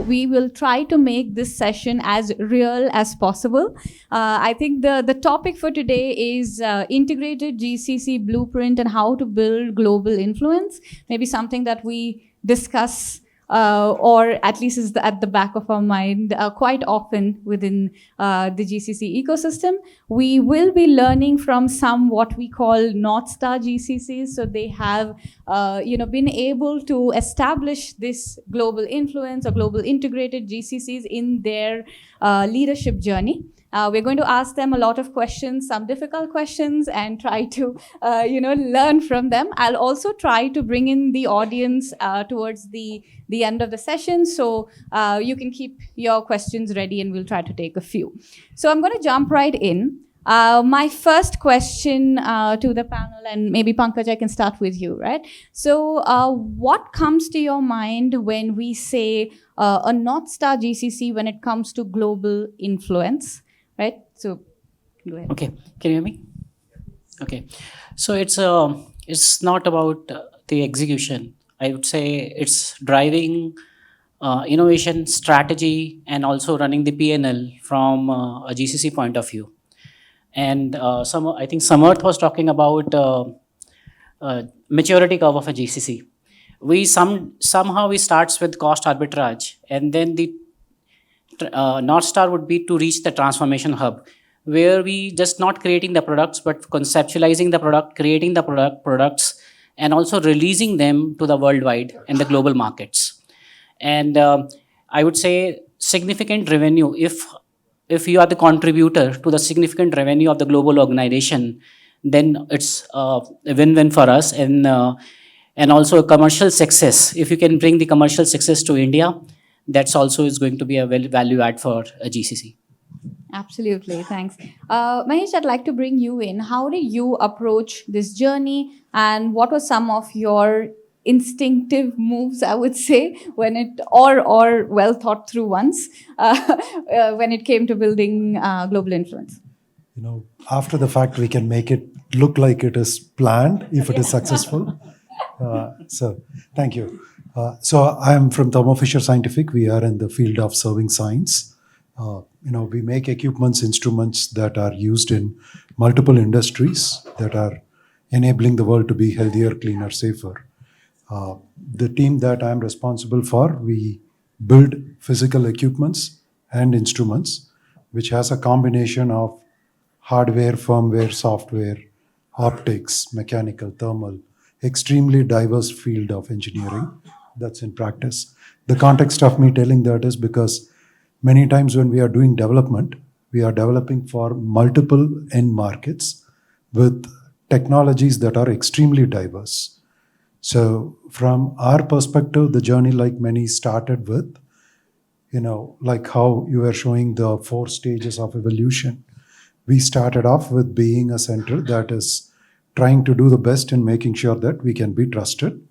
we will try to make this session as real as possible. I think the topic for today is Integrated GCC Blueprint and how to build global influence. Maybe something that we discuss or at least is at the back of our mind quite often within the GCC ecosystem. We will be learning from some what we call North Star GCCs. So they have been able to establish this global influence or global integrated GCCs in their leadership journey. We're going to ask them a lot of questions, some difficult questions, and try to, learn from them. I'll also try to bring in the audience towards the end of the session, so you can keep your questions ready, and we'll try to take a few. So I'm going to jump right in. My first question to the panel, and maybe Pankaj, I can start with you, right? So what comes to your mind when we say a North Star GCC when it comes to global influence? Right, so go ahead. Okay, can you hear me? Okay, so it's not about the execution. I would say it's driving innovation, strategy, and also running the P&L from a GCC point of view. And I think Samarth was talking about maturity curve of a GCC. Somehow we starts with cost arbitrage, and then the North Star would be to reach the transformation hub, where we just not creating the products, but conceptualizing the product, creating the products, and also releasing them to the worldwide and the global markets. And I would say significant revenue, if you are the contributor to the significant revenue of the global organization, then it's a win-win for us, and also a commercial success. If you can bring the commercial success to India, that's also is going to be a value add for a GCC. Absolutely, thanks. Mahesh, I'd like to bring you in. How did you approach this journey, and what were some of your instinctive moves, I would say, when it or well thought through ones when it came to building global influence? After the fact, we can make it look like it is planned if it is successful. So, thank you. So I am from Thermo Fisher Scientific. We are in the field of serving science. We make equipments, instruments that are used in multiple industries that are enabling the world to be healthier, cleaner, safer. The team that I'm responsible for, we build physical equipments and instruments, which has a combination of hardware, firmware, software, optics, mechanical, thermal, extremely diverse field of engineering. That's in practice. The context of me telling that is because many times when we are doing development, we are developing for multiple end markets with technologies that are extremely diverse. So from our perspective, the journey, like many, started with, like how you were showing the 4 stages of evolution. We started off with being a center that is trying to do the best in making sure that we can be trusted.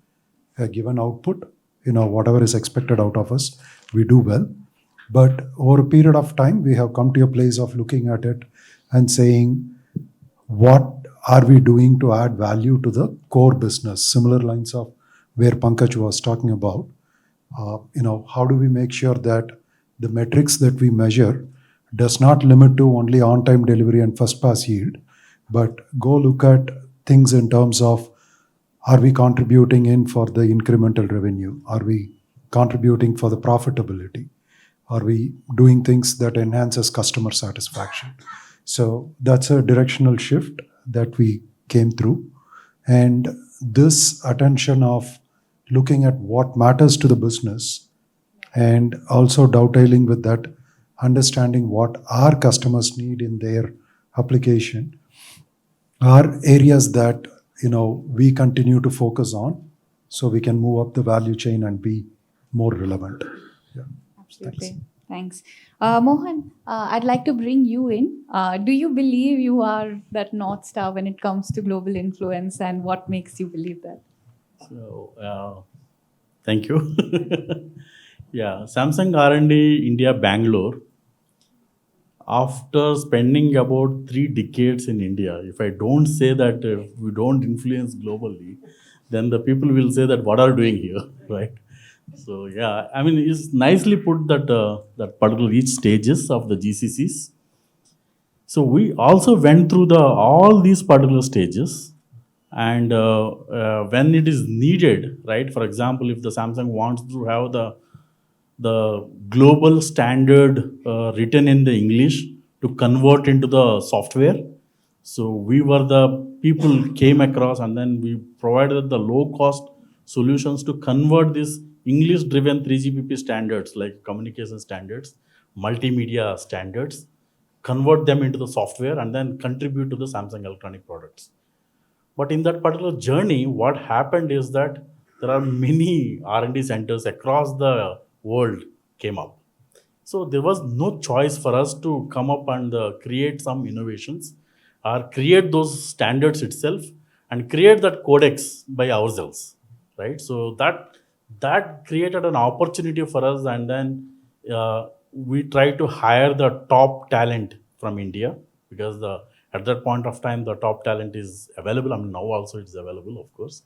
A given output, whatever is expected out of us, we do well. But over a period of time, we have come to a place of looking at it and saying, what are we doing to add value to the core business? Similar lines of where Pankaj was talking about. How do we make sure that the metrics that we measure does not limit to only on-time delivery and first-pass yield, but go look at things in terms of, are we contributing in for the incremental revenue? Are we contributing for the profitability? Are we doing things that enhances customer satisfaction? So that's a directional shift that we came through. And this attention of looking at what matters to the business and also dovetailing with that, understanding what our customers need in their application are areas that we continue to focus on so we can move up the value chain and be more relevant. Yeah. Absolutely. Thanks. Mohan, I'd like to bring you in. Do you believe you are that North Star when it comes to global influence, and what makes you believe that? So, thank you. Yeah, Samsung R&D India, Bangalore. After spending about 3 decades in India, if I don't say that we don't influence globally, then the people will say that what are you doing here, right? So yeah, I mean, it's nicely put that that particular each stages of the GCCs. So we also went through the all these particular stages, and when it is needed, right? For example, if the Samsung wants to have the global standard written in the English to convert into the software. So we were the people came across, and then we provided the low cost solutions to convert these English driven 3GPP standards like communication standards, multimedia standards, convert them into the software and then contribute to the Samsung electronic products. But in that particular journey, what happened is that there are many R&D centers across the world came up. So there was no choice for us to come up and create some innovations or create those standards itself and create that codex by ourselves, right? So that created an opportunity for us, and then we tried to hire the top talent from India because at that point of time the top talent is available. I mean, now also it's available, of course,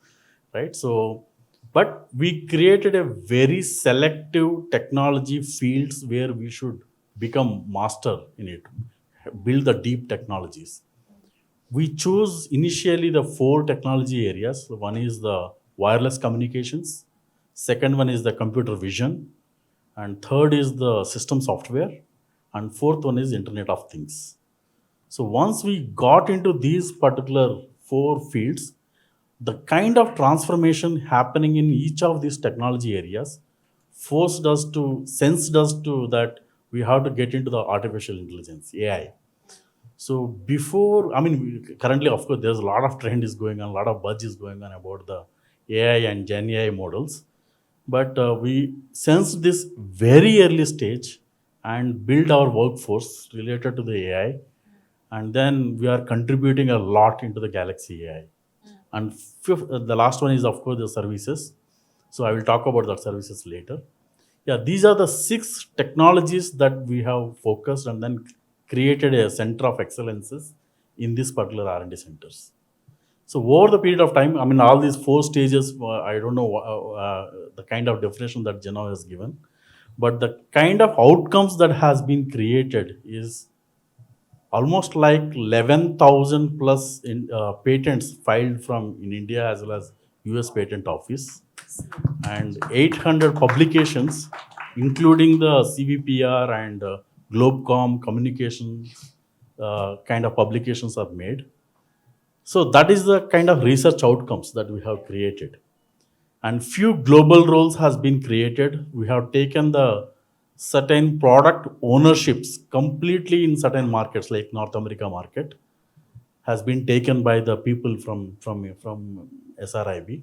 right? So but we created a very selective technology fields where we should become master in it, build the deep technologies. We chose initially the four technology areas. One is the wireless communications, second one is the computer vision, and third is the system software, and fourth one is Internet of Things. So once we got into these particular four fields, the kind of transformation happening in each of these technology areas sensed us to that we have to get into the artificial intelligence, AI. So before, I mean, currently, of course, there's a lot of trend is going on, a lot of buzz is going on about the AI and Gen AI models. But we sensed this very early stage and build our workforce related to the AI. And then we are contributing a lot into the Galaxy AI. And the last one is, of course, the services. So I will talk about the services later. Yeah, these are the 6 technologies that we have focused and then created a center of excellences in this particular R&D centers. So over the period of time, I mean, all these 4 stages, I don't know the kind of definition that Zinnov has given, but the kind of outcomes that has been created is almost like 11,000 plus patents filed from in India as well as US Patent Office, and 800 publications, including the CVPR and Globecom communications kind of publications are made. So that is the kind of research outcomes that we have created. And few global roles has been created. We have taken the certain product ownerships completely in certain markets like North America market has been taken by the people from SRIB.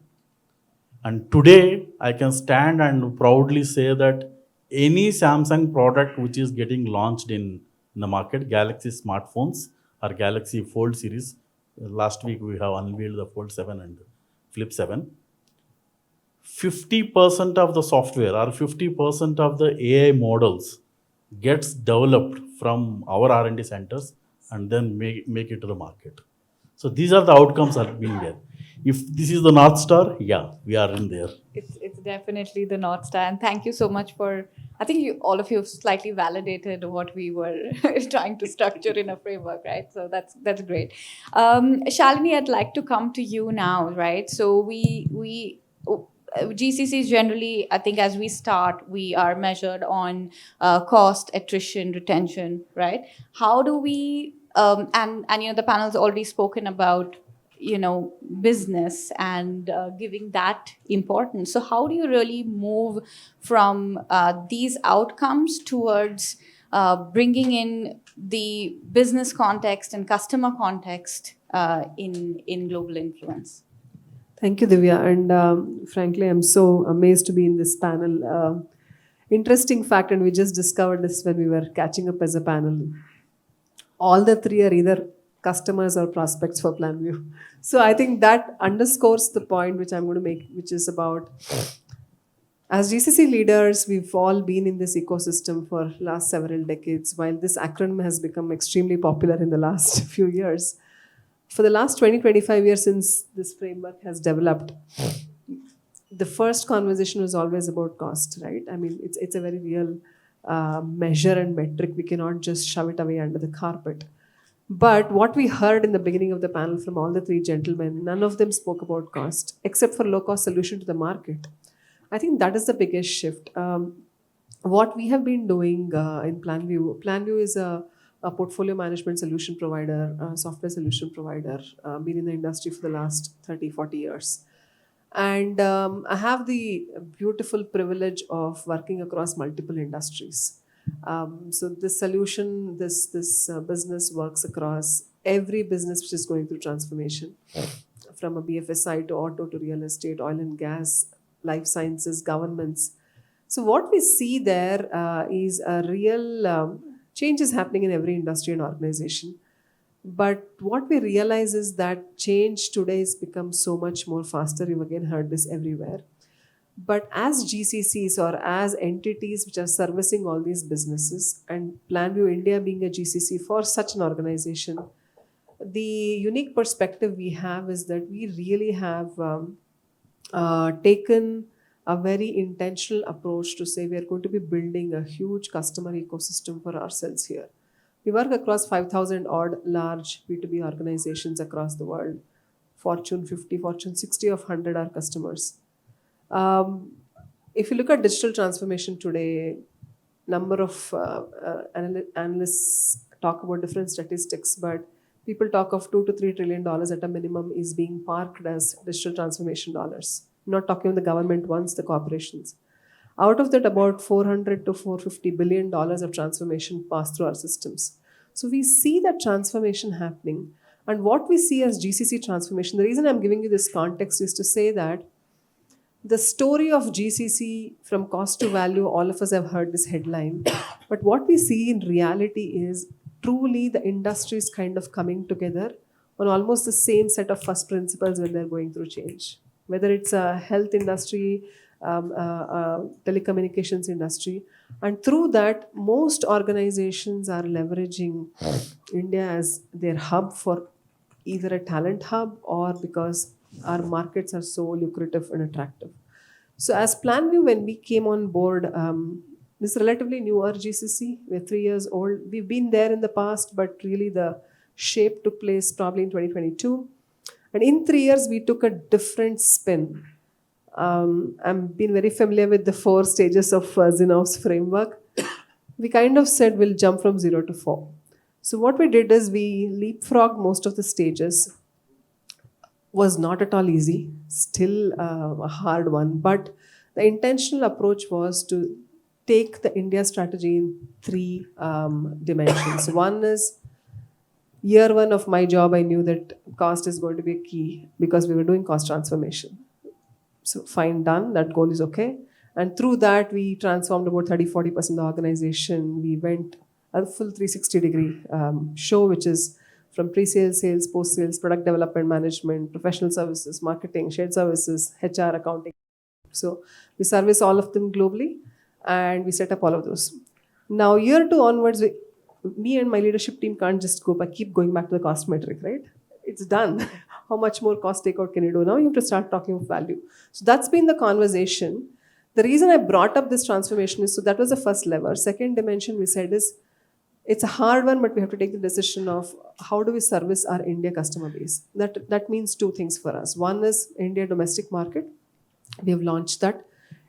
And today I can stand and proudly say that any Samsung product which is getting launched in the market, Galaxy smartphones or Galaxy Fold series, last week we have unveiled the Fold 7 and Flip 7. 50% of the software or 50% of the AI models gets developed from our R&D centers and then make it to the market. So these are the outcomes that have been there. If this is the North Star, yeah, we are in there. It's definitely the North Star. And thank you so much for, I think all of you have slightly validated what we were trying to structure in a framework, right? So that's great. Shalini, I'd like to come to you now, right? So GCCs generally, I think as we start, we are measured on cost, attrition, retention, right? How do we, and the panel's already spoken about, business and giving that importance. So how do you really move from these outcomes towards bringing in the business context and customer context in global influence? Thank you, Divya. And frankly, I'm so amazed to be in this panel. Interesting fact, and we just discovered this when we were catching up as a panel. All the 3 are either customers or prospects for Planview. So I think that underscores the point which I'm going to make, which is about as GCC leaders, we've all been in this ecosystem for last several decades. While this acronym has become extremely popular in the last few years, for the last 20-25 years since this framework has developed, the first conversation was always about cost, right? I mean, it's a very real measure and metric. We cannot just shove it away under the carpet. But what we heard in the beginning of the panel from all the three gentlemen, none of them spoke about cost except for low-cost solution to the market. I think that is the biggest shift. What we have been doing in Planview is a portfolio management solution provider, a software solution provider, been in the industry for the last 30, 40 years. And I have the beautiful privilege of working across multiple industries. So this solution, this business works across every business which is going through transformation, from a BFSI to auto to real estate, oil and gas, life sciences, governments. So what we see there is a real change is happening in every industry and organization. But what we realize is that change today has become so much more faster. You've again heard this everywhere. But as GCCs or as entities which are servicing all these businesses, and Planview India being a GCC for such an organization, the unique perspective we have is that we really have taken a very intentional approach to say we are going to be building a huge customer ecosystem for ourselves here. We work across 5,000 odd large B2B organizations across the world. Fortune 50, Fortune 60 of 100 are customers. If you look at digital transformation today, number of analysts talk about different statistics, but people talk of $2 to $3 trillion at a minimum is being parked as digital transformation dollars. I'm not talking about the government ones, the corporations. Out of that, about $400 to $450 billion of transformation pass through our systems. So we see that transformation happening. And what we see as GCC transformation, the reason I'm giving you this context is to say that the story of GCC from cost to value, all of us have heard this headline. But what we see in reality is truly the industries kind of coming together on almost the same set of first principles when they're going through change. Whether it's a health industry, telecommunications industry. And through that, most organizations are leveraging India as their hub for either a talent hub or because our markets are so lucrative and attractive. So as Planview, when we came on board, this is relatively newer GCC. We're 3 years old. We've been there in the past, but really the shape took place probably in 2022. And in 3 years, we took a different spin. I've been very familiar with the 4 stages of Zinnov's framework. We kind of said we'll jump from 0 to 4. So what we did is we leapfrogged most of the stages. Was not at all easy, still a hard one. But the intentional approach was to take the India strategy in 3 dimensions. One is, year 1 of my job, I knew that cost is going to be a key because we were doing cost transformation. So fine, done, that goal is okay. And through that, we transformed about 30-40% of the organization. We went a full 360-degree show, which is from pre-sales, sales, post-sales, product development management, professional services, marketing, shared services, HR, accounting. So we service all of them globally and we set up all of those. Now, year 2 onwards, me and my leadership team can't just keep going back to the cost metric, right? It's done. How much more cost takeout can you do? Now you have to start talking of value. So that's been the conversation. The reason I brought up this transformation is, so that was the first lever. Second dimension we said is, it's a hard one, but we have to take the decision of how do we service our India customer base. That means 2 things for us. One is India domestic market. We have launched that.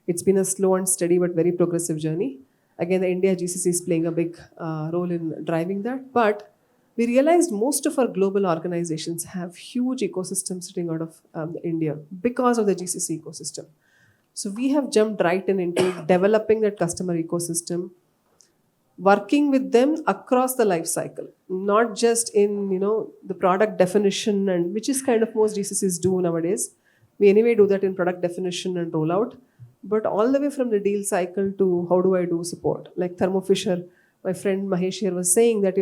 It's been a slow and steady but very progressive journey. Again, the India GCC is playing a big role in driving that. But we realized most of our global organizations have huge ecosystems sitting out of India because of the GCC ecosystem. So we have jumped right into developing that customer ecosystem, working with them across the life cycle, not just in the product definition, and which is kind of most GCCs do nowadays. We anyway do that in product definition and rollout, but all the way from the deal cycle to how do I do support. Like Thermo Fisher, my friend Mahesh here was saying that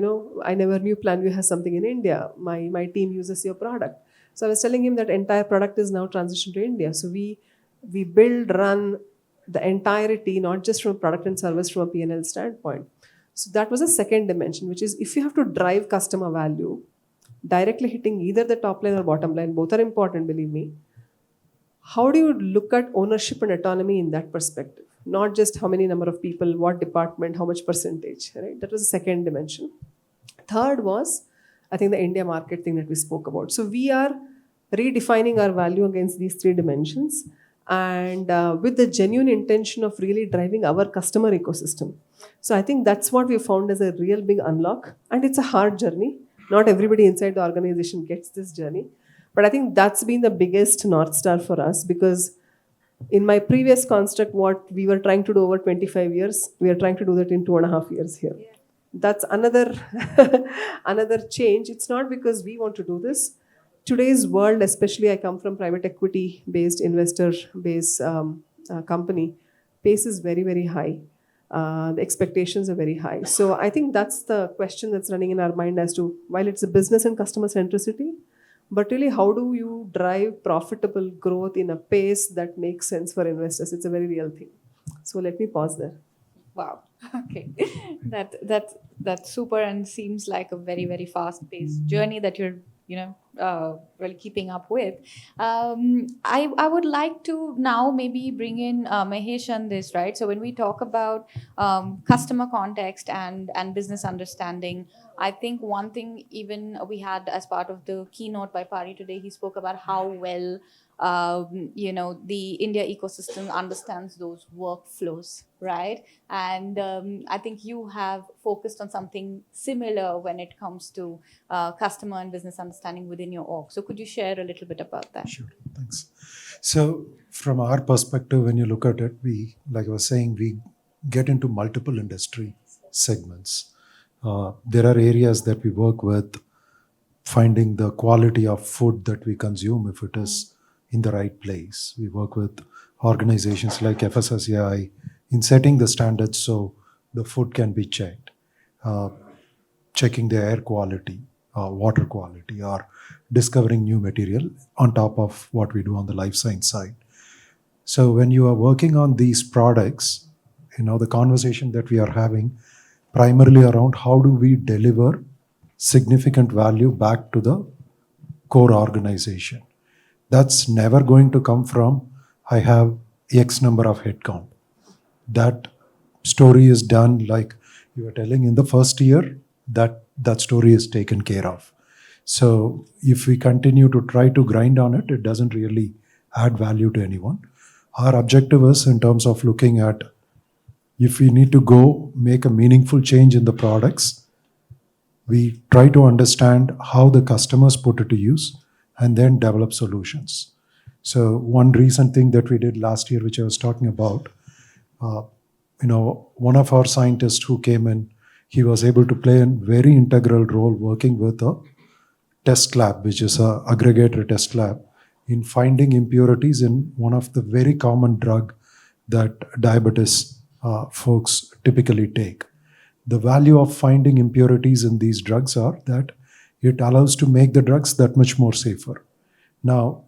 I never knew Planview has something in India. My team uses your product. So I was telling him that entire product is now transitioned to India. So we run the entirety, not just from product and service, from a P&L standpoint. So that was a second dimension, which is if you have to drive customer value, directly hitting either the top line or bottom line, both are important, believe me. how do you look at ownership and autonomy in that perspective? Not just how many number of people, what department, how much percentage, right? That was the second dimension. Third was, I think, the India market thing that we spoke about. So we are redefining our value against these three dimensions, and with the genuine intention of really driving our customer ecosystem. So I think that's what we found as a real big unlock, and it's a hard journey. Not everybody inside the organization gets this journey, but I think that's been the biggest North Star for us, because in my previous construct, what we were trying to do over 25 years, we are trying to do that in 2.5 years here. Yeah. That's another another change. It's not because we want to do this. Today's world, especially, I come from private equity based, investor based company, pace is very, very high. The expectations are very high. So I think that's the question that's running in our mind as to, while it's a business and customer centricity, but really, how do you drive profitable growth in a pace that makes sense for investors? It's a very real thing. So let me pause there. Wow. Okay. That's super, and seems like a very, very fast-paced journey that you're really keeping up with. I would like to now maybe bring in Mahesh on this, right? So when we talk about customer context and business understanding, I think one thing even we had as part of the keynote by Pari today, he spoke about how well the India ecosystem understands those workflows, right? And I think you have focused on something similar when it comes to customer and business understanding within your org. So could you share a little bit about that? Sure, thanks. So from our perspective, when you look at it, like I was saying, we get into multiple industry segments. There are areas that we work with, finding the quality of food that we consume, if it is in the right place. We work with organizations like FSSAI in setting the standards so the food can be checked, checking the air quality, water quality, or discovering new material on top of what we do on the life science side. So when you are working on these products, the conversation that we are having primarily around how do we deliver significant value back to the core organization. That's never going to come from, I have X number of headcount. That story is done, like you were telling, in the first year, that story is taken care of. So if we continue to try to grind on it, it doesn't really add value to anyone. Our objective is in terms of looking at, if we need to go make a meaningful change in the products, we try to understand how the customers put it to use and then develop solutions. So one recent thing that we did last year, which I was talking about, one of our scientists who came in, he was able to play a very integral role working with a test lab, which is an aggregator test lab, in finding impurities in one of the very common drug that diabetes folks typically take. The value of finding impurities in these drugs are that it allows to make the drugs that much more safer. Now,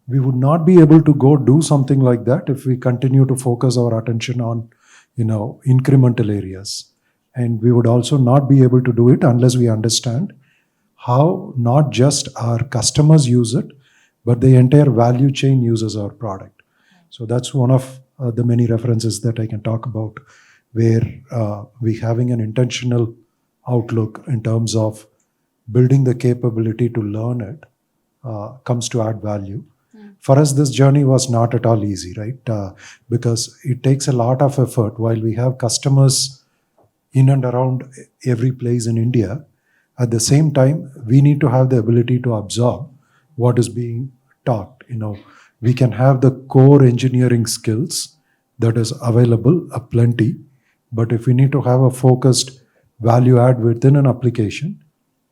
we would not be able to go do something like that if we continue to focus our attention on, incremental areas. And we would also not be able to do it unless we understand how not just our customers use it, but the entire value chain uses our product. So that's one of the many references that I can talk about, where we having an intentional outlook in terms of building the capability to learn it comes to add value. For us, this journey was not at all easy, right? Because it takes a lot of effort. While we have customers in and around every place in India, at the same time, we need to have the ability to absorb what is being taught. We can have the core engineering skills that is available aplenty, but if we need to have a focused value add within an application,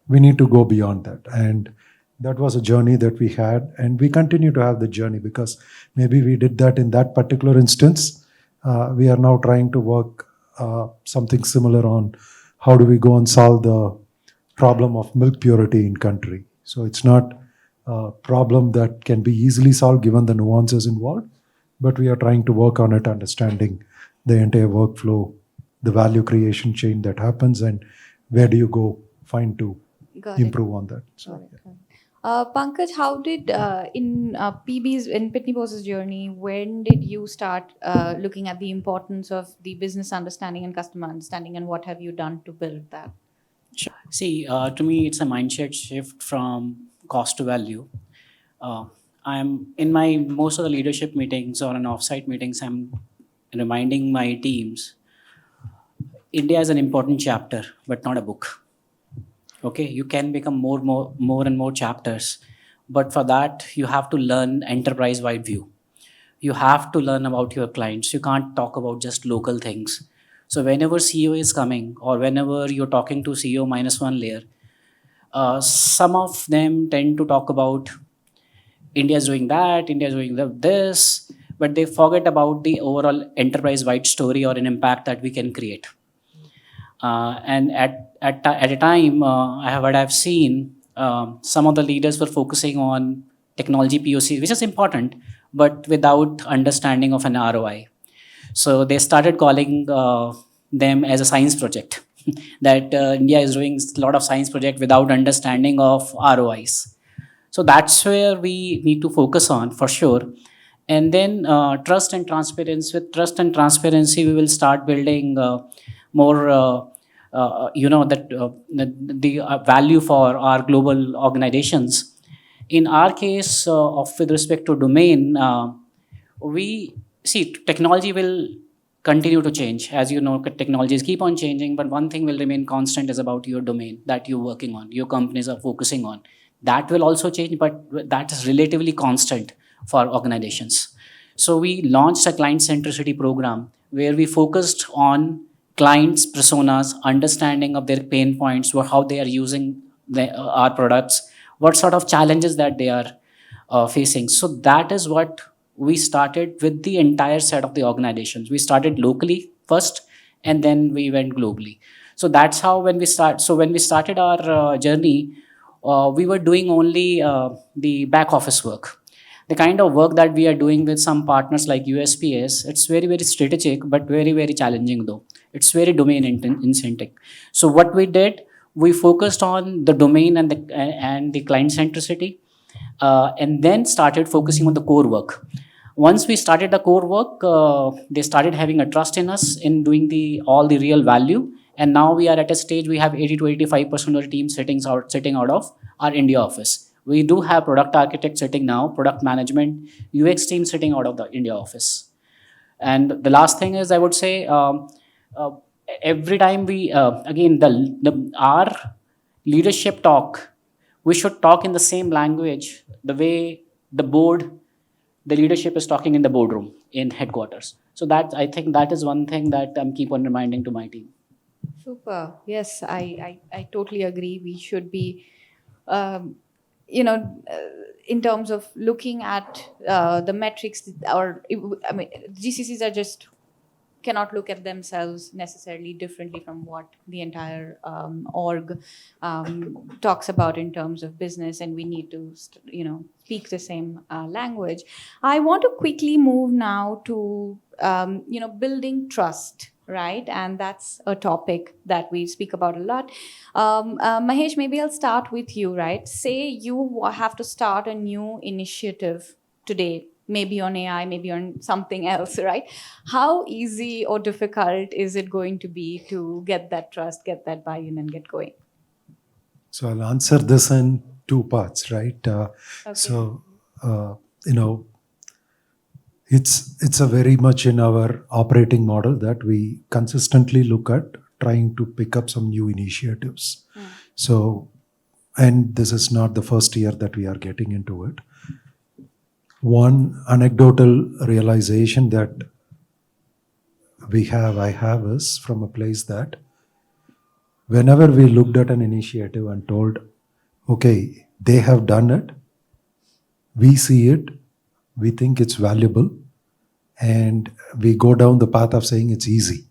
we need to go beyond that. And that was a journey that we had, and we continue to have the journey, because maybe we did that in that particular instance. We are now trying to work something similar on how do we go and solve the problem of milk purity in country. So it's not a problem that can be easily solved given the nuances involved, but we are trying to work on it, understanding the entire workflow, the value creation chain that happens, and where do you go find to improve on that. So, Got it. Pankaj, how did in Pitney Boss's journey, when did you start looking at the importance of the business understanding and customer understanding, and what have you done to build that? Sure. See, to me, it's a mindset shift from cost to value. I'm in my most of the leadership meetings or in offsite meetings, I'm reminding my teams India is an important chapter, but not a book. Okay, you can become more and more chapters, but for that you have to learn enterprise wide view. You have to learn about your clients. You can't talk about just local things. So whenever CEO is coming or whenever you're talking to CEO minus one layer, some of them tend to talk about India is doing that, India is doing this, but they forget about the overall enterprise wide story or an impact that we can create. And at a time, what I've seen, some of the leaders were focusing on technology POC, which is important, but without understanding of an ROI. So they started calling them as a science project. That India is doing a lot of science project without understanding of ROIs. So that's where we need to focus on for sure. And then trust and transparency. With trust and transparency, we will start building more, the value for our global organizations. In our case, with respect to domain, we see technology will continue to change. As you know, technologies keep on changing, but one thing will remain constant is about your domain that you're working on, your companies are focusing on. That will also change, but that is relatively constant for organizations. So we launched a client centricity program where we focused on clients' personas, understanding of their pain points, how they are using our products, what sort of challenges that they are facing. So that is what we started with the entire set of the organizations. We started locally first, and then we went globally. So that's how when we started our journey, we were doing only the back office work. The kind of work that we are doing with some partners like USPS, it's very, very strategic, but very, very challenging though. It's very domain incentric. So what we did, we focused on the domain and the client centricity, and then started focusing on the core work. Once we started the core work, they started having a trust in us in doing all the real value. And now we are at a stage, we have 80 to 85% of the team sitting out of our India office. We do have product architects sitting now, product management, UX team sitting out of the India office. And the last thing is, I would say, every time we, again, our leadership talk, we should talk in the same language, the way the leadership is talking in the boardroom, in headquarters. So I think that is one thing that I'm keep on reminding to my team. Super. Yes, I totally agree. We should be, in terms of looking at the metrics, GCCs are just cannot look at themselves necessarily differently from what the entire org talks about in terms of business, and we need to speak the same language. I want to quickly move now to building trust, right? And that's a topic that we speak about a lot. Mahesh, maybe I'll start with you, right? Say you have to start a new initiative today, maybe on AI, maybe on something else, right? How easy or difficult is it going to be to get that trust, get that buy-in, and get going? So I'll answer this in two parts, right? Okay. So, it's a very much in our operating model that we consistently look at trying to pick up some new initiatives. So, and this is not the first year that we are getting into it. One anecdotal realization that I have is from a place that whenever we looked at an initiative and told, okay, they have done it, we see it, we think it's valuable, and we go down the path of saying it's easy,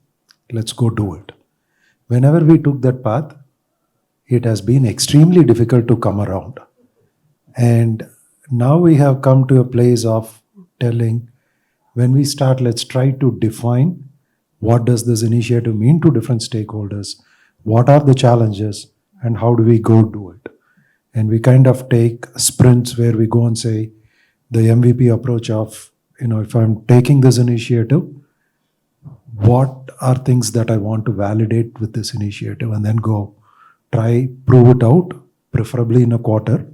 let's go do it. Whenever we took that path, it has been extremely difficult to come around. And now we have come to a place of telling, when we start, let's try to define what does this initiative mean to different stakeholders, what are the challenges, and how do we go do it. And we kind of take sprints where we go and say the MVP approach of, if I'm taking this initiative, what are things that I want to validate with this initiative, and then go try, prove it out, preferably in a quarter.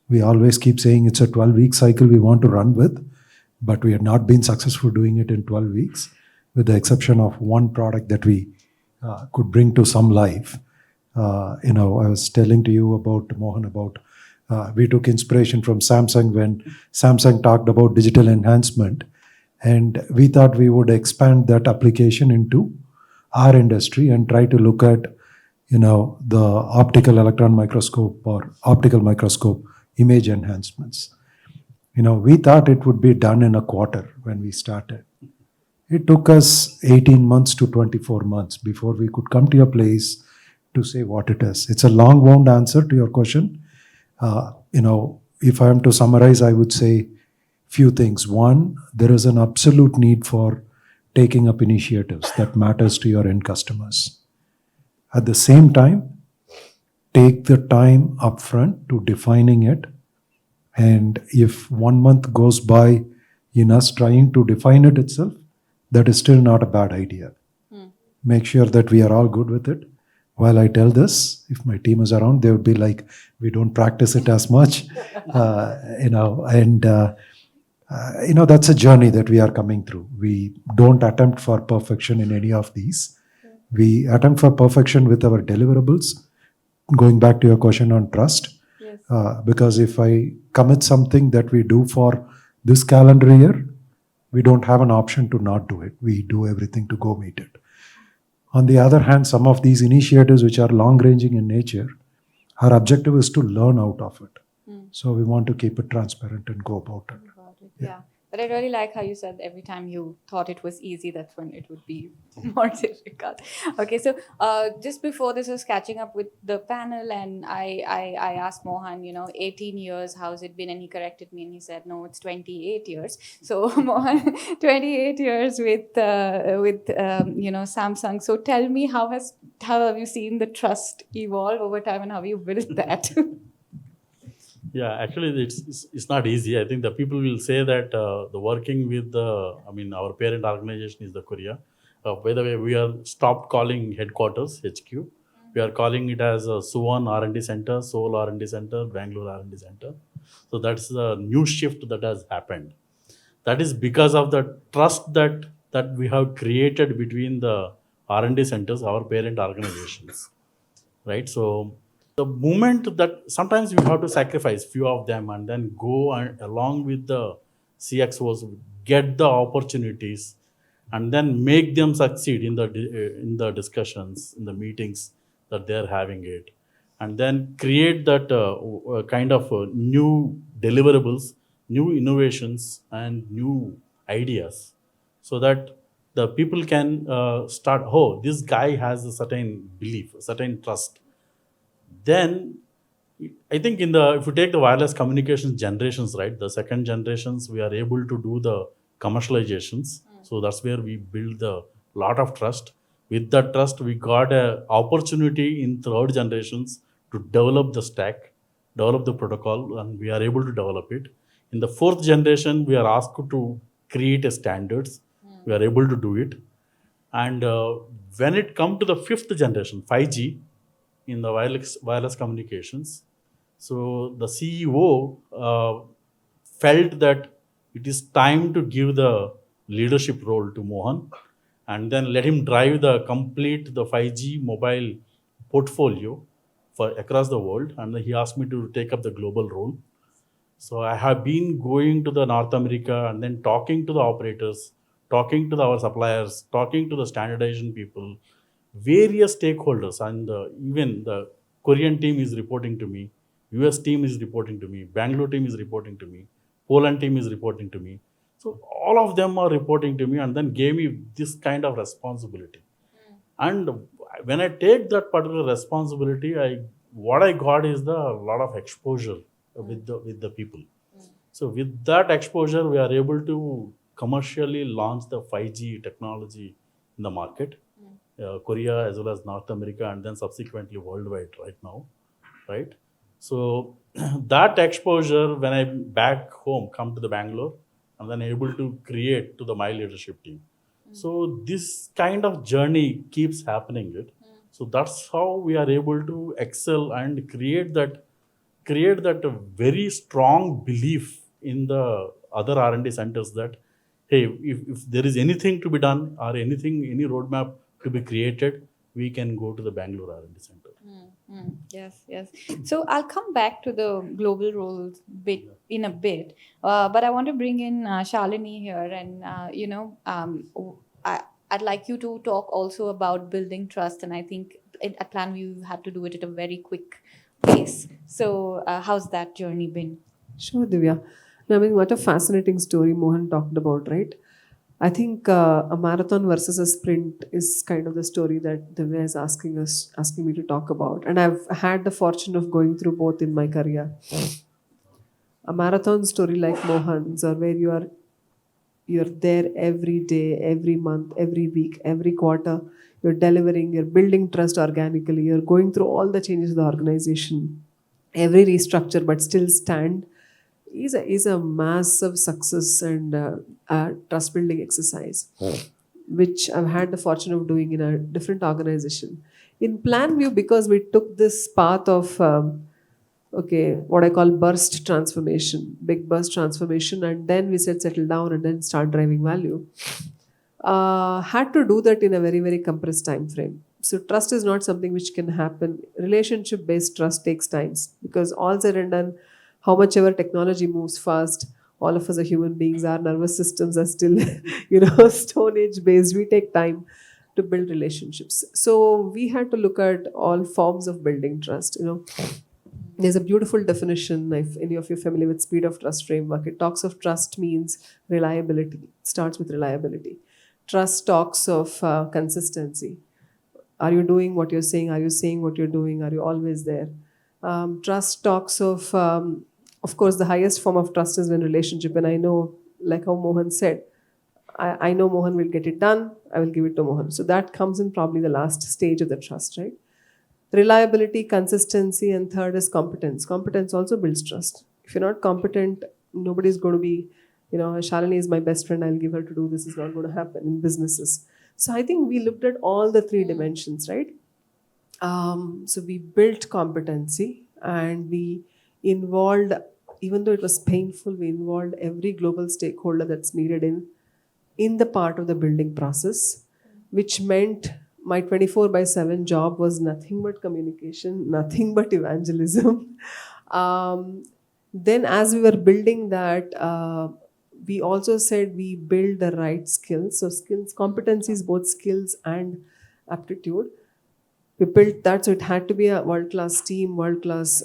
We always keep saying it's a 12-week cycle we want to run with, but we have not been successful doing it in 12 weeks, with the exception of one product that we could bring to some life. I was telling to you about, Mohan, about we took inspiration from Samsung when Samsung talked about digital enhancement, and we thought we would expand that application into our industry and try to look at, the optical electron microscope or optical microscope image enhancements. We thought it would be done in a quarter when we started. It took us 18 months to 24 months before we could come to a place to say what it is. It's a long wound answer to your question. If I am to summarize, I would say few things. One, there is an absolute need for taking up initiatives that matters to your end customers. At the same time, take the time upfront to defining it. And if 1 month goes by in us trying to define it itself, that is still not a bad idea. Make sure that we are all good with it. While I tell this, if my team is around, they would be like, we don't practice it as much, that's a journey that we are coming through. We don't attempt for perfection in any of these. We attempt for perfection with our deliverables. Going back to your question on trust, Yes. Because if I commit something that we do for this calendar year, we don't have an option to not do it. We do everything to go meet it. On the other hand, some of these initiatives which are long-ranging in nature, our objective is to learn out of it. So we want to keep it transparent and go about it. Got it. Yeah. But I really like how you said every time you thought it was easy, that's when it would be more difficult. Okay, so just before this, I was catching up with the panel, and I asked Mohan, 18 years, how's it been? And he corrected me and he said, no, it's 28 years. So Mohan, 28 years with Samsung. So tell me, how have you seen the trust evolve over time, and how you built that? Yeah, actually, it's not easy. I think the people will say that the working with our parent organization is the Korea. By the way, we are stopped calling headquarters HQ. We are calling it as Suwon R&D Center, Seoul R&D Center, Bangalore R&D Center. So that's the new shift that has happened. That is because of the trust that we have created between the R&D centers, our parent organizations, right? So the moment that sometimes we have to sacrifice few of them and then go along with the CXOs, get the opportunities, and then make them succeed in the discussions, in the meetings that they're having it, and then create that kind of new deliverables, new innovations, and new ideas, so that the people can start, oh, this guy has a certain belief, a certain trust. Then I think if you take the wireless communications generations, right, the second generations, we are able to do the commercializations. So that's where we build a lot of trust. With that trust, we got an opportunity in third generations to develop the stack, develop the protocol, and we are able to develop it. In the fourth generation, we are asked to create a standards. We are able to do it. And when it comes to the fifth generation, 5G, in the wireless communications, so the CEO felt that it is time to give the leadership role to Mohan, and then let him drive the 5G mobile portfolio for across the world. And he asked me to take up the global role. So I have been going to the North America and then talking to the operators, talking to our suppliers, talking to the standardization people, various stakeholders, and even the Korean team is reporting to me, US team is reporting to me, Bangalore team is reporting to me, Poland team is reporting to me. So all of them are reporting to me and then gave me this kind of responsibility. And when I take that particular responsibility, what I got is a lot of exposure with the people. So with that exposure, we are able to commercially launch the 5G technology in the market. Korea as well as North America, and then subsequently worldwide right now, right? So that exposure, when I'm back home, come to the Bangalore, I'm then able to create to the my leadership team. So this kind of journey keeps happening. It. So that's how we are able to excel and create that very strong belief in the other R&D centers that, hey, if there is anything to be done or any roadmap to be created, we can go to the Bangalore R&D center. Yes, yes. So I'll come back to the global roles in a bit, but I want to bring in Shalini here, and I'd like you to talk also about building trust, and I think at Planview you had to do it at a very quick pace. So how's that journey been? Sure, Divya. I mean, what a fascinating story Mohan talked about, right? I think a marathon versus a sprint is kind of the story that Divya is asking me to talk about. And I've had the fortune of going through both in my career. A marathon story like Mohan's, or where you're there every day, every month, every week, every quarter. You're delivering, you're building trust organically, you're going through all the changes of the organization, every restructure, but still stand, is a massive success and trust building exercise, which I've had the fortune of doing in a different organization. In Planview, because we took this path of what I call burst transformation, big burst transformation, and then we said settle down and then start driving value. Had to do that in a very, very compressed time frame. So trust is not something which can happen. Relationship based trust takes time, because all said and done, how much ever technology moves fast, all of us are human beings, our nervous systems are still stone age based. We take time to build relationships. So we had to look at all forms of building trust. There's a beautiful definition, if any of you are familiar with speed of trust framework. It talks of trust means reliability. It starts with reliability. Trust talks of consistency. Are you doing what you're saying? Are you saying what you're doing? Are you always there? Trust talks of course, the highest form of trust is in relationship. And I know, like how Mohan said, I know Mohan will get it done. I will give it to Mohan. So that comes in probably the last stage of the trust, right? Reliability, consistency, and third is competence. Competence also builds trust. If you're not competent, nobody's going to be, Shalini is my best friend, I'll give her to do this, is not going to happen in businesses. So I think we looked at all the three dimensions, right? So we built competency, and we involved, even though it was painful, we involved every global stakeholder that's needed in the part of the building process, which meant my 24/7 job was nothing but communication, nothing but evangelism. Then as we were building that, we also said we build the right skills. So skills, competencies, both skills and aptitude. We built that, so it had to be a world-class team, world-class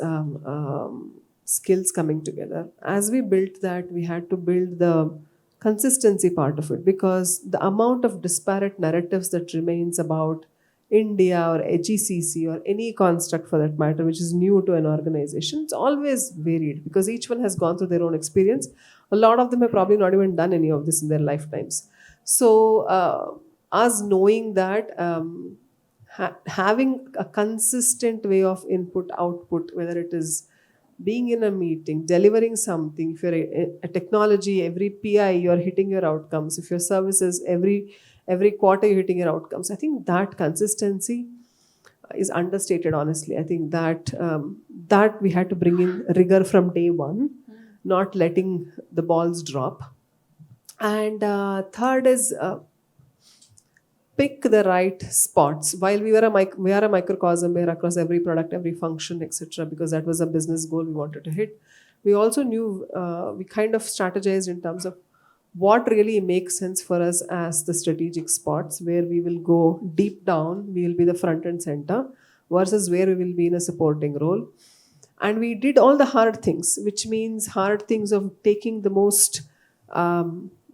skills coming together. As we built that, we had to build the consistency part of it, because the amount of disparate narratives that remains about India or a GCC or any construct for that matter, which is new to an organization, it's always varied, because each one has gone through their own experience. A lot of them have probably not even done any of this in their lifetimes. So us knowing that, having a consistent way of input output, whether it is being in a meeting, delivering something, if you're a technology, every PI you're hitting your outcomes, if your services, every quarter you're hitting your outcomes. I think that consistency is understated, honestly. I think that we had to bring in rigor from day one, not letting the balls drop. And third is pick the right spots. While we are a microcosm, we are across every product, every function, etc., because that was a business goal we wanted to hit. We also knew, we kind of strategized in terms of what really makes sense for us as the strategic spots, where we will go deep down, we will be the front and center, versus where we will be in a supporting role. And we did all the hard things, which means hard things of taking the most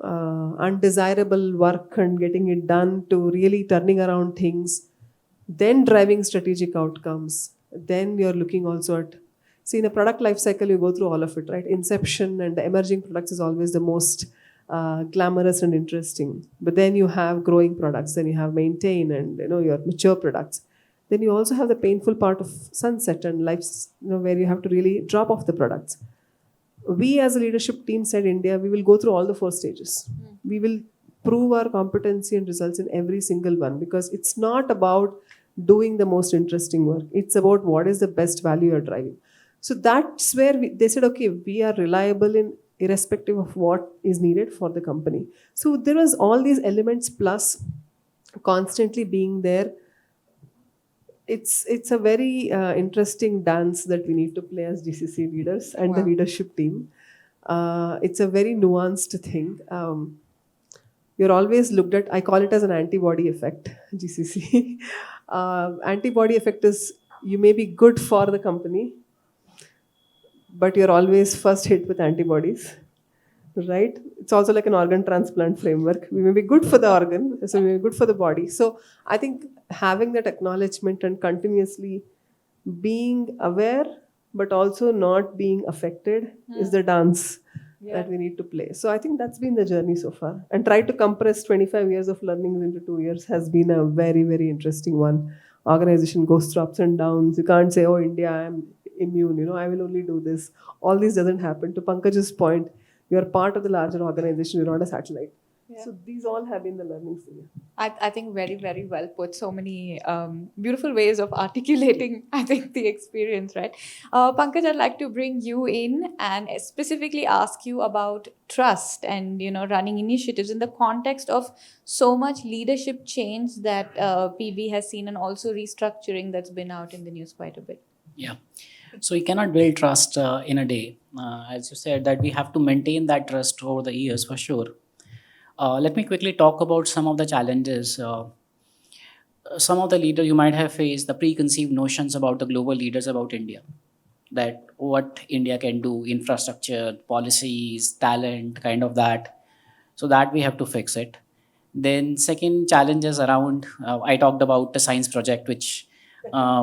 undesirable work and getting it done, to really turning around things, then driving strategic outcomes. Then you're looking also at, see, in a product life cycle, you go through all of it, right? Inception and the emerging products is always the most glamorous and interesting. But then you have growing products, then you have maintain and your mature products. Then you also have the painful part of sunset and lives, where you have to really drop off the products. We as a leadership team said India, we will go through all the 4 stages. We will prove our competency and results in every single one, because it's not about doing the most interesting work. It's about what is the best value you're driving. So that's where they said, okay, we are reliable in irrespective of what is needed for the company. So there was all these elements plus constantly being there. It's a very interesting dance that we need to play as GCC leaders and the leadership team. It's a very nuanced thing. You're always looked at, I call it as an antibody effect, GCC. Antibody effect is you may be good for the company, but you're always first hit with antibodies, right? It's also like an organ transplant framework. We may be good for the organ, so we may be good for the body. So I think having that acknowledgement and continuously being aware, but also not being affected is the dance that we need to play. So I think that's been the journey so far. And try to compress 25 years of learnings into 2 years has been a very, very interesting one. Organization goes through ups and downs. You can't say, oh, India, I'm immune, I will only do this. All this doesn't happen. To Pankaj's point, you are part of the larger organization, you're not a satellite. Yeah. So these all have been the learnings. I think very, very well put. So many beautiful ways of articulating, I think, the experience, right? Pankaj, I'd like to bring you in and specifically ask you about trust and, running initiatives in the context of so much leadership change that PB has seen, and also restructuring that's been out in the news quite a bit. Yeah. So you cannot build trust in a day. As you said, that we have to maintain that trust over the years for sure. Let me quickly talk about some of the challenges. Some of the leaders you might have faced the preconceived notions about the global leaders about India, that what India can do, infrastructure, policies, talent, kind of that. So that we have to fix it. Then second challenges around, I talked about the science project, which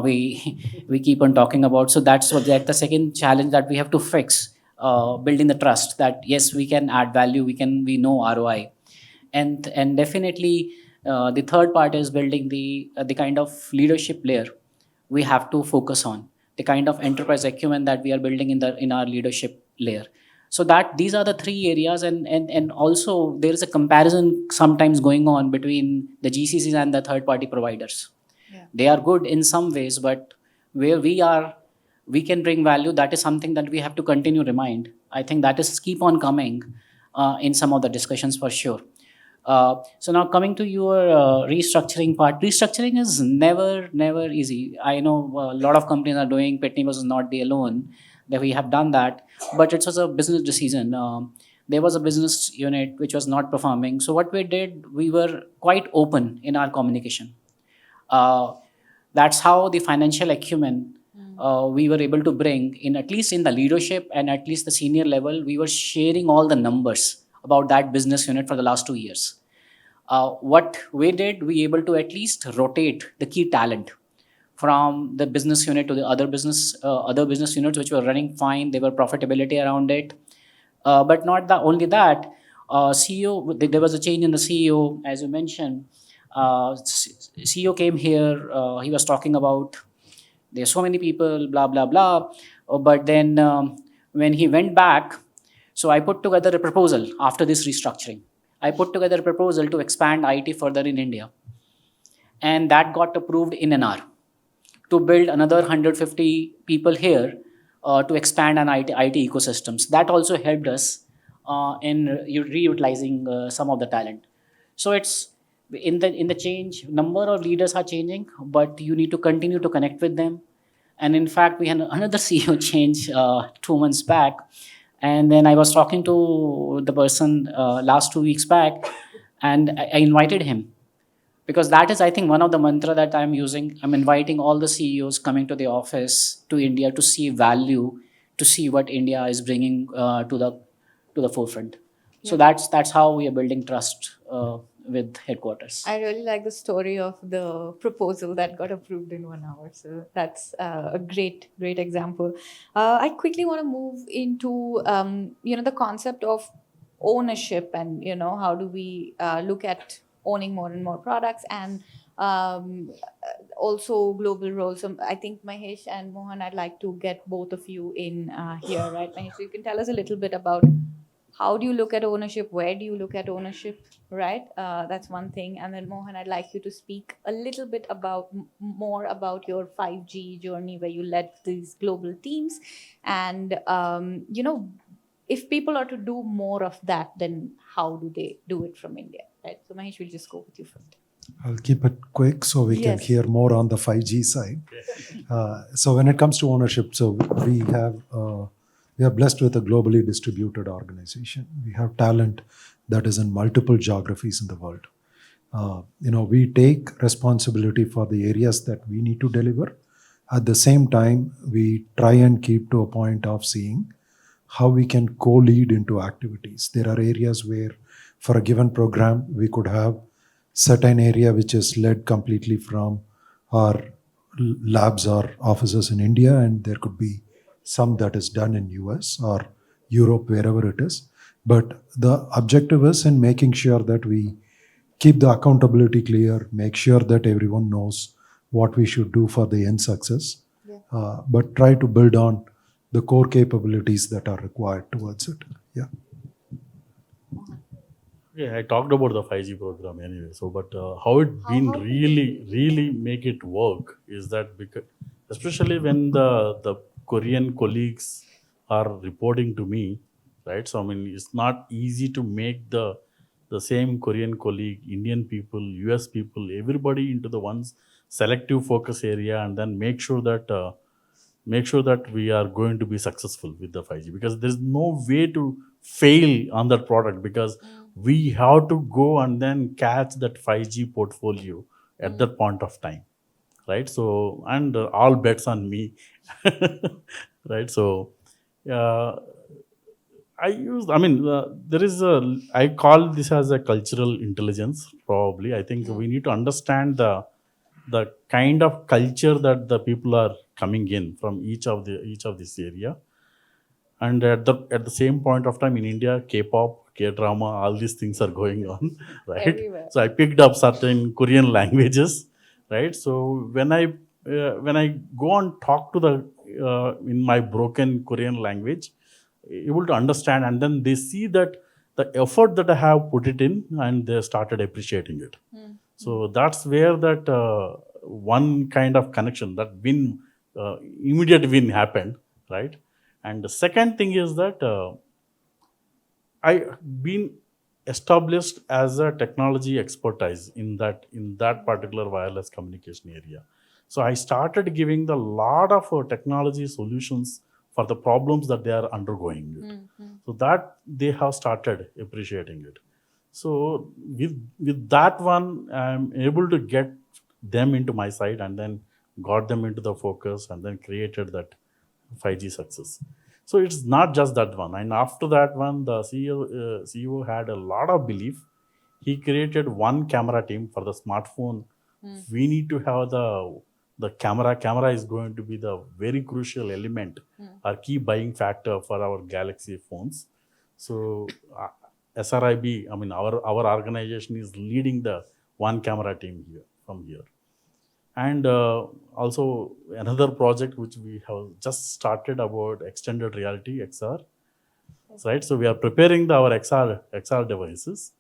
we keep on talking about. So that's what the second challenge that we have to fix, building the trust that yes, we can add value, we know ROI. And definitely the third part is building the kind of leadership layer we have to focus on, the kind of enterprise acumen that we are building in our leadership layer. So that these are the 3 areas, and also there is a comparison sometimes going on between the GCCs and the third party providers. Yeah. They are good in some ways, but where we can bring value. That is something that we have to continue remind. I think that is keep on coming in some of the discussions for sure. So now coming to your restructuring part. Restructuring is never easy. I know a lot of companies are doing. Pitney was not the alone that we have done that, but it was a business decision. There was a business unit which was not performing. So what we did, we were quite open in our communication. That's how the financial acumen we were able to bring in, at least in the leadership and at least the senior level. We were sharing all the numbers about that business unit for the last 2 years. What we did, we able to at least rotate the key talent from the business unit to the other business units which were running fine. There were profitability around it. But not only that, CEO, there was a change in the CEO, as you mentioned. CEO came here, he was talking about there's so many people, blah, blah, blah. But then when he went back, so I put together a proposal after this restructuring. I put together a proposal to expand IT further in India. And that got approved in an hour to build another 150 people here to expand an IT ecosystems. That also helped us in reutilizing some of the talent. So it's in the change, number of leaders are changing, but you need to continue to connect with them. And in fact, we had another CEO change 2 months back. And then I was talking to the person last 2 weeks back, and I invited him. Because that is, I think, one of the mantra that I'm using. I'm inviting all the CEOs coming to the office, to India, to see value, to see what India is bringing to the forefront. Yeah. So that's how we are building trust with headquarters. I really like the story of the proposal that got approved in 1 hour. So that's a great example. I quickly want to move into the concept of ownership, and how do we look at owning more and more products. And also global roles. I think Mahesh and Mohan, I'd like to get both of you in here, right? Mahesh, so you can tell us a little bit about how do you look at ownership, where do you look at ownership, right? That's one thing. And then Mohan, I'd like you to speak a little bit about more about your 5G journey where you led these global teams. And, if people are to do more of that, then how do they do it from India, right? So Mahesh, we'll just go with you first. I'll keep it quick so we can Yes. hear more on the 5G side. So when it comes to ownership, so we are blessed with a globally distributed organization. We have talent that is in multiple geographies in the world. We take responsibility for the areas that we need to deliver. At the same time, we try and keep to a point of seeing how we can co-lead into activities. There are areas where, for a given program, we could have certain area which is led completely from our labs or offices in India, and there could be some that is done in US or Europe, wherever it is. But the objective is in making sure that we keep the accountability clear, make sure that everyone knows what we should do for the end success, but try to build on the core capabilities that are required towards it. Yeah. Yeah, I talked about the 5G program anyway. So, but how it been really make it work is that because, especially when the Korean colleagues are reporting to me, right? So I mean, it's not easy to make the same Korean colleague, Indian people, US people, everybody into the one selective focus area, and then make sure that we are going to be successful with the 5G, because there's no way to fail on that product, because we have to go and then catch that 5G portfolio at that point of time, right? So, and all bets on me, right? So, I call this as a cultural intelligence, probably. I think we need to understand the kind of culture that the people are coming in from each of this area. And at the same point of time in India, K-pop, K-drama, all these things are going on, right? Everywhere. So I picked up certain Korean languages, right? So when I go and talk to the in my broken Korean language, able to understand, and then they see that the effort that I have put it in, and they started appreciating it. So that's where that one kind of connection, that win, immediate win happened, right? And the second thing is that I been established as a technology expertise in that particular wireless communication area. So I started giving the lot of technology solutions for the problems that they are undergoing. So that they have started appreciating it. So with that one, I'm able to get them into my side, and then got them into the focus, and then created that 5G success. So it's not just that one. And after that one, the CEO had a lot of belief. He created one camera team for the smartphone. We need to have the camera. Camera is going to be the very crucial element, or key buying factor for our Galaxy phones. So SRIB, I mean, our organization is leading the one camera team from here. And also another project which we have just started about extended reality, XR, right? So we are preparing our XR devices,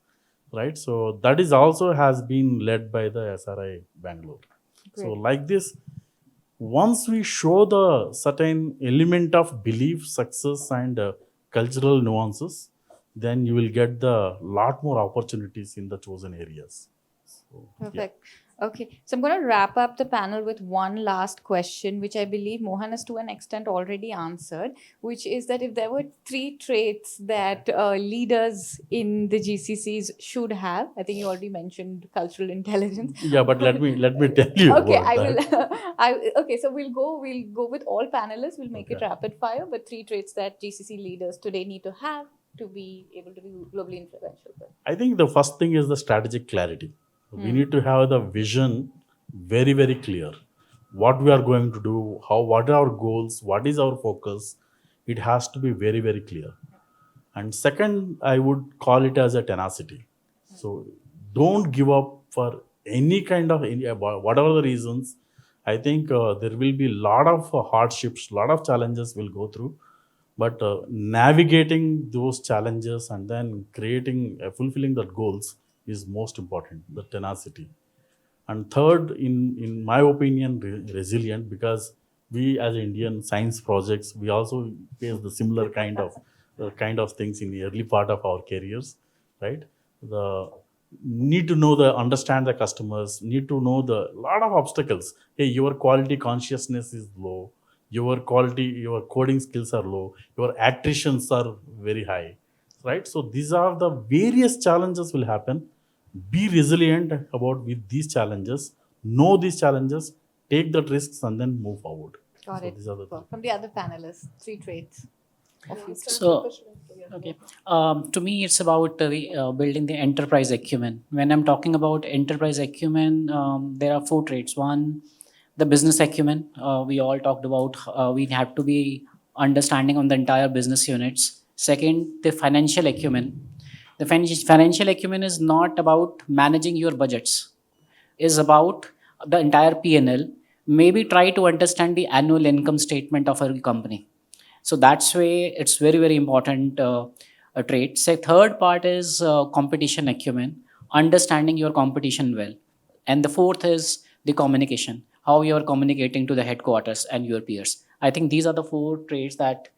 right? So that is also has been led by the SRI Bangalore. So like this, once we show the certain element of belief, success, and cultural nuances, then you will get the lot more opportunities in the chosen areas. So, Perfect. Okay, so I'm going to wrap up the panel with one last question, which I believe Mohan has to an extent already answered, which is that if there were 3 traits that leaders in the GCCs should have, I think you already mentioned cultural intelligence. Yeah, but let me tell you. Okay, about I that. will. Okay, so we'll go with all panelists. We'll make it rapid fire, but 3 traits that GCC leaders today need to have to be able to be globally influential. I think the first thing is the strategic clarity. We need to have the vision very, very clear. What we are going to do, what are our goals, what is our focus. It has to be very, very clear. And second, I would call it as a tenacity. So don't give up for any kind of, whatever the reasons. I think there will be a lot of hardships, lot of challenges we'll go through, but navigating those challenges and then creating, fulfilling the goals is most important, the tenacity. And third, in my opinion, resilient, because we as Indian science projects, we also face the similar kind of things in the early part of our careers, right? The need to know understand the customers, need to know the lot of obstacles. Hey, your quality consciousness is low, your coding skills are low, your attritions are very high, right? So these are the various challenges will happen. Be resilient about with these challenges, know these challenges, take the risks, and then move forward. Got So it. these are the From the other panelists, 3 traits of you. So, okay. To me, it's about building the enterprise acumen. When I'm talking about enterprise acumen, there are 4 traits. One, the business acumen. We all talked about. We have to be understanding on the entire business units. Second, the financial acumen. The financial acumen is not about managing your budgets. Is about the entire P&L. Maybe try to understand the annual income statement of a company. So that's way it's very, very important a trait. Say third part is competition acumen, understanding your competition well. And the fourth is the communication, how you are communicating to the headquarters and your peers. I think these are the 4 traits that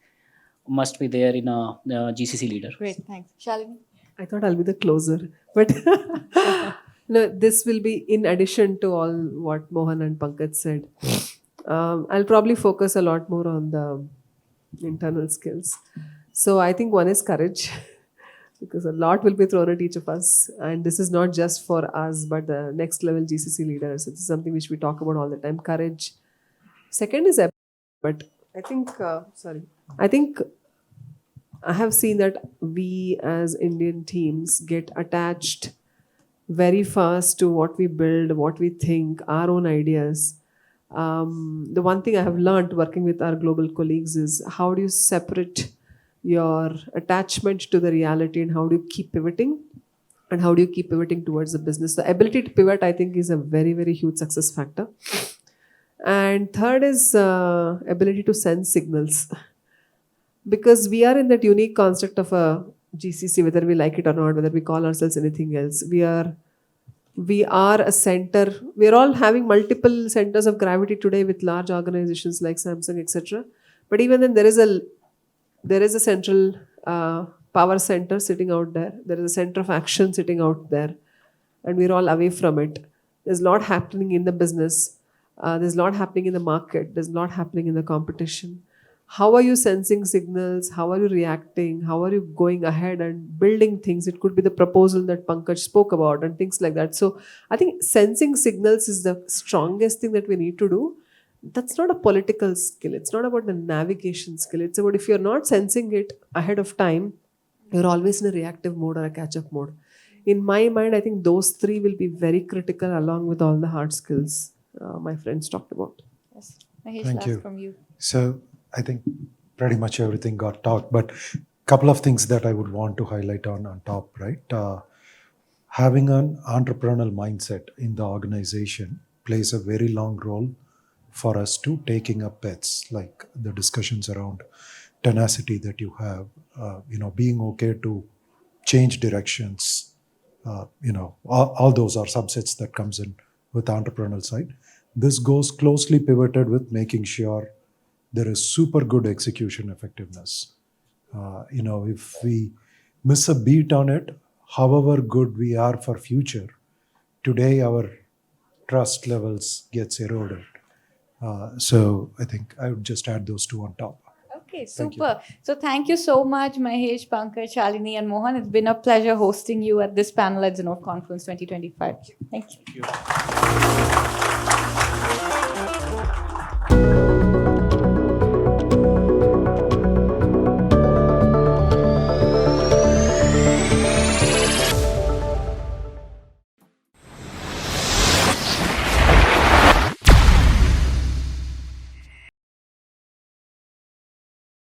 must be there in a GCC leader. Great, thanks. Shalini? I thought I'll be the closer, but no, this will be in addition to all what Mohan and Pankaj said. I'll probably focus a lot more on the internal skills. So I think one is courage, because a lot will be thrown at each of us, and this is not just for us, but the next level GCC leaders. It's something which we talk about all the time. Courage. Second is but I think I have seen that we as Indian teams get attached very fast to what we build, what we think, our own ideas. The one thing I have learned working with our global colleagues is how do you separate your attachment to the reality and how do you keep pivoting, and how do you keep pivoting towards the business. The ability to pivot, I think, is a very, very huge success factor. And third is ability to sense signals. Because we are in that unique construct of a GCC, whether we like it or not, whether we call ourselves anything else. We are a center. We are all having multiple centers of gravity today with large organizations like Samsung, etc. But even then, there is a central power center sitting out there. There is a center of action sitting out there, and we're all away from it. There's a lot happening in the business. There's a lot happening in the market. There's a lot happening in the competition. How are you sensing signals? How are you reacting? How are you going ahead and building things? It could be the proposal that Pankaj spoke about and things like that. So I think sensing signals is the strongest thing that we need to do. That's not a political skill. It's not about the navigation skill. It's about if you're not sensing it ahead of time, you're always in a reactive mode or a catch-up mode. In my mind, I think those 3 will be very critical along with all the hard skills my friends talked about. Yes. Mahesh, Thank last you. from you. So I think pretty much everything got talked, but couple of things that I would want to highlight on top, right? Having an entrepreneurial mindset in the organization plays a very long role for us to taking up bets, like the discussions around tenacity that you have, being okay to change directions, all those are subsets that comes in with the entrepreneurial side. This goes closely pivoted with making sure there is super good execution effectiveness. If we miss a beat on it, however good we are for future, today our trust levels gets eroded. So I think I would just add those 2 on top. Okay, Thank you. super. So thank you so much, Mahesh, Pankaj, Shalini, and Mohan. It's been a pleasure hosting you at this panel at Zinnov Confluence 2025. Thank you. Thank you.